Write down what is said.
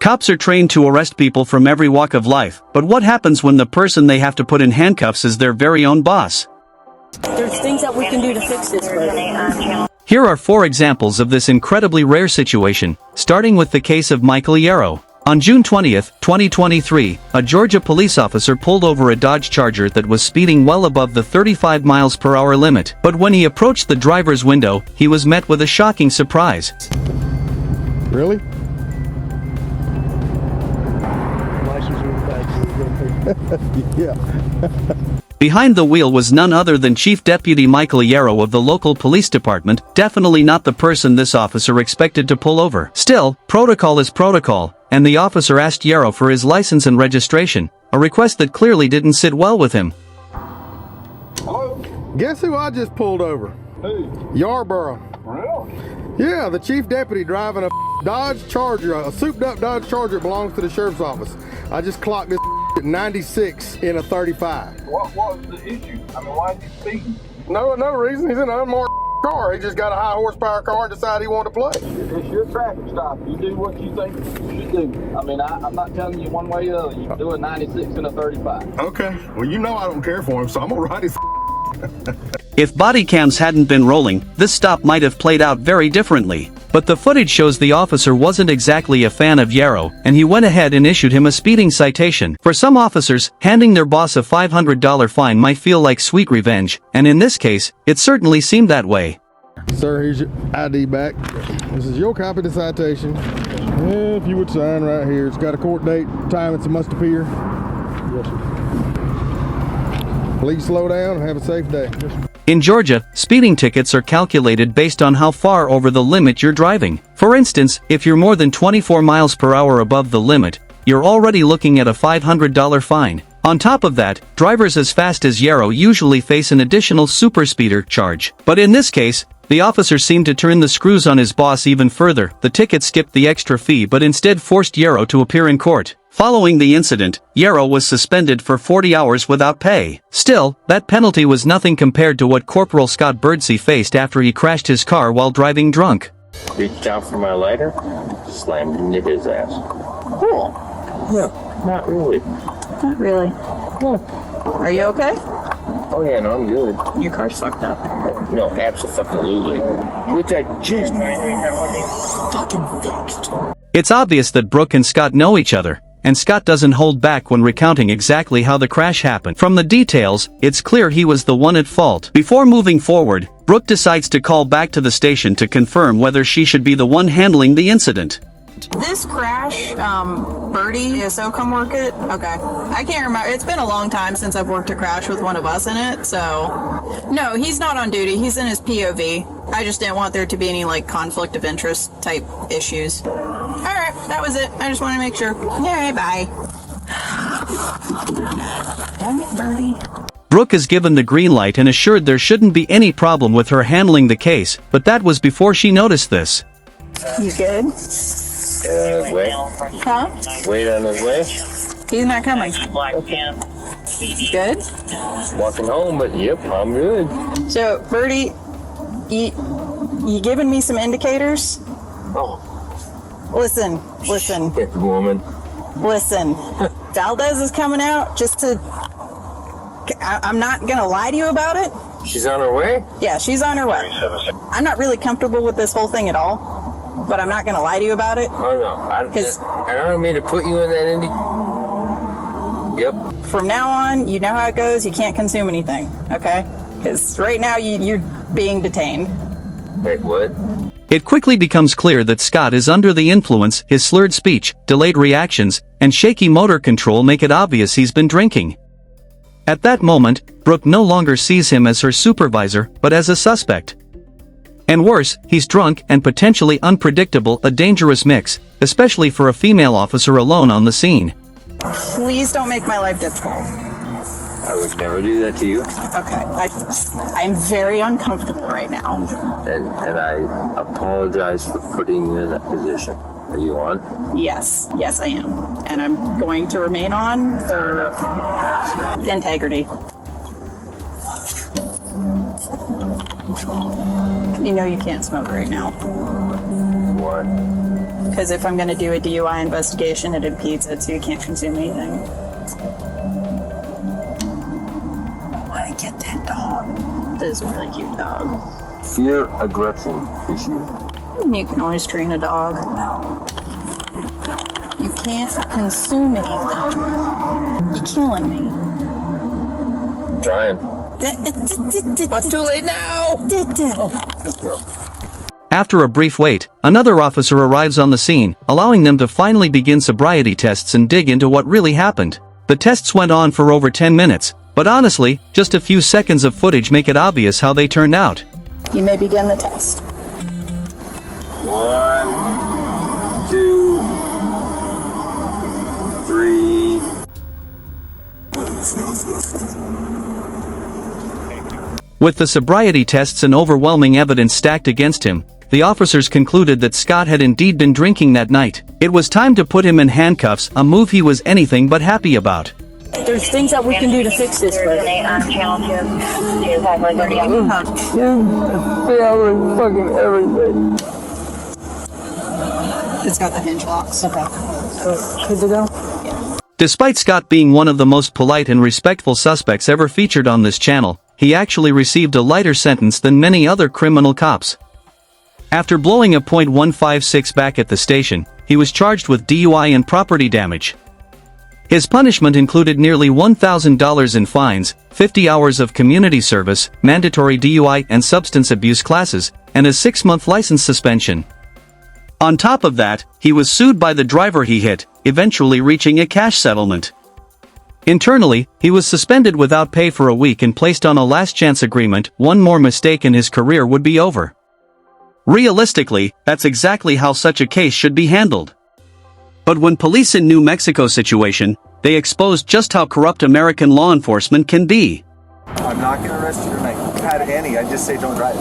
Cops are trained to arrest people from every walk of life, but what happens when the person they have to put in handcuffs is their very own boss? There's things that we can do to fix this, buddy. Here are 4 examples of this incredibly rare situation, starting with the case of Michael Yarrow. On June 20, 2023, a Georgia police officer pulled over a Dodge Charger that was speeding well above the 35 miles per hour limit. But when he approached the driver's window, he was met with a shocking surprise. Really? Yeah. Behind the wheel was none other than Chief Deputy Michael Yarrow of the local police department, definitely not the person this officer expected to pull over. Still, protocol is protocol, and the officer asked Yarrow for his license and registration, a request that clearly didn't sit well with him. Hello? Guess who I just pulled over? Who? Yarborough. Really? Yeah, the chief deputy driving a Dodge Charger, a souped-up Dodge Charger belongs to the sheriff's office. I just clocked this at 96 in a 35. What was the issue? I mean, why is he speeding? No reason. He's in an unmarked car. He just got a high horsepower car and decided he wanted to play. It's your traffic stop. You do what you think you should do. I mean, I'm not telling you one way or the other. You can do a 96 in a 35. Okay. Well, you know I don't care for him, so I'm gonna ride his. If body cams hadn't been rolling, this stop might have played out very differently. But the footage shows the officer wasn't exactly a fan of Yarrow, and he went ahead and issued him a speeding citation. For some officers, handing their boss a $500 fine might feel like sweet revenge, and in this case, it certainly seemed that way. Sir, here's your ID back. This is your copy of the citation. If you would sign right here. It's got a court date, time it's a must appear. Yes, sir. Please slow down and have a safe day. In Georgia, speeding tickets are calculated based on how far over the limit you're driving. For instance, if you're more than 24 miles per hour above the limit, you're already looking at a $500 fine. On top of that, drivers as fast as Yarrow usually face an additional superspeeder charge. But in this case, the officer seemed to turn the screws on his boss even further. The ticket skipped the extra fee but instead forced Yarrow to appear in court. Following the incident, Yarrow was suspended for 40 hours without pay. Still, that penalty was nothing compared to what Corporal Scott Birdsey faced after he crashed his car while driving drunk. Reached out for my lighter, slammed into his ass. Cool. Yeah, not really. Not really. Are you okay? Oh yeah, no, I'm good. Your car's fucked up. No, absolutely. Which I just fucking fixed. It's obvious that Brooke and Scott know each other, and Scott doesn't hold back when recounting exactly how the crash happened. From the details, it's clear he was the one at fault. Before moving forward, Brooke decides to call back to the station to confirm whether she should be the one handling the incident. This crash, Birdie, so come work it? Okay. I can't remember. It's been a long time since I've worked a crash with one of us in it, so... No, he's not on duty. He's in his POV. I just didn't want there to be any, conflict of interest type issues. Alright, that was it. I just wanted to make sure. Alright, bye. Damn it, Birdie. Brooke is given the green light and assured there shouldn't be any problem with her handling the case, but that was before she noticed this. You good? On his way? Huh? Wait on his way? He's not coming. Good? Walking home, but yep, I'm good. So, Birdie, you giving me some indicators? Oh, Listen. good woman. Listen. Valdez is coming out just to... I'm not gonna lie to you about it. She's on her way? Yeah, she's on her way. I'm not really comfortable with this whole thing at all, but I'm not gonna lie to you about it. Oh no, I don't mean to put you in that Indy. Yep. From now on, you know how it goes. You can't consume anything, okay? Because right now you're being detained. Wait, what? It quickly becomes clear that Scott is under the influence. His slurred speech, delayed reactions, and shaky motor control make it obvious he's been drinking. At that moment, Brooke no longer sees him as her supervisor, but as a suspect. And worse, he's drunk and potentially unpredictable, a dangerous mix, especially for a female officer alone on the scene. Please don't make my life difficult. I would never do that to you. Okay, I'm very uncomfortable right now. And I apologize for putting you in that position. Are you on? Yes, I am. And I'm going to remain on for integrity. You know you can't smoke right now. What? because if I'm going to do a DUI investigation, it impedes it, so you can't consume anything. I want to get that dog. That is a really cute dog. Fear aggression issue. You can always train a dog. You can't consume anything. You're killing me. Trying. What's too late now? After a brief wait, another officer arrives on the scene, allowing them to finally begin sobriety tests and dig into what really happened. The tests went on for over 10 minutes, but honestly, just a few seconds of footage make it obvious how they turned out. You may begin the test. 1, 2, 3. With the sobriety tests and overwhelming evidence stacked against him, the officers concluded that Scott had indeed been drinking that night. It was time to put him in handcuffs, a move he was anything but happy about. There's things that we can do to fix this, bro. It's got the hinge locks. Okay. Good to go? Despite Scott being one of the most polite and respectful suspects ever featured on this channel, he actually received a lighter sentence than many other criminal cops. After blowing a .156 back at the station, he was charged with DUI and property damage. His punishment included nearly $1,000 in fines, 50 hours of community service, mandatory DUI and substance abuse classes, and a 6-month license suspension. On top of that, he was sued by the driver he hit, eventually reaching a cash settlement. Internally, he was suspended without pay for a week and placed on a last-chance agreement. One more mistake and his career would be over. Realistically, that's exactly how such a case should be handled. But when police in New Mexico situation, they exposed just how corrupt American law enforcement can be. I'm not going to arrest you tonight. Had any, I just say don't drive.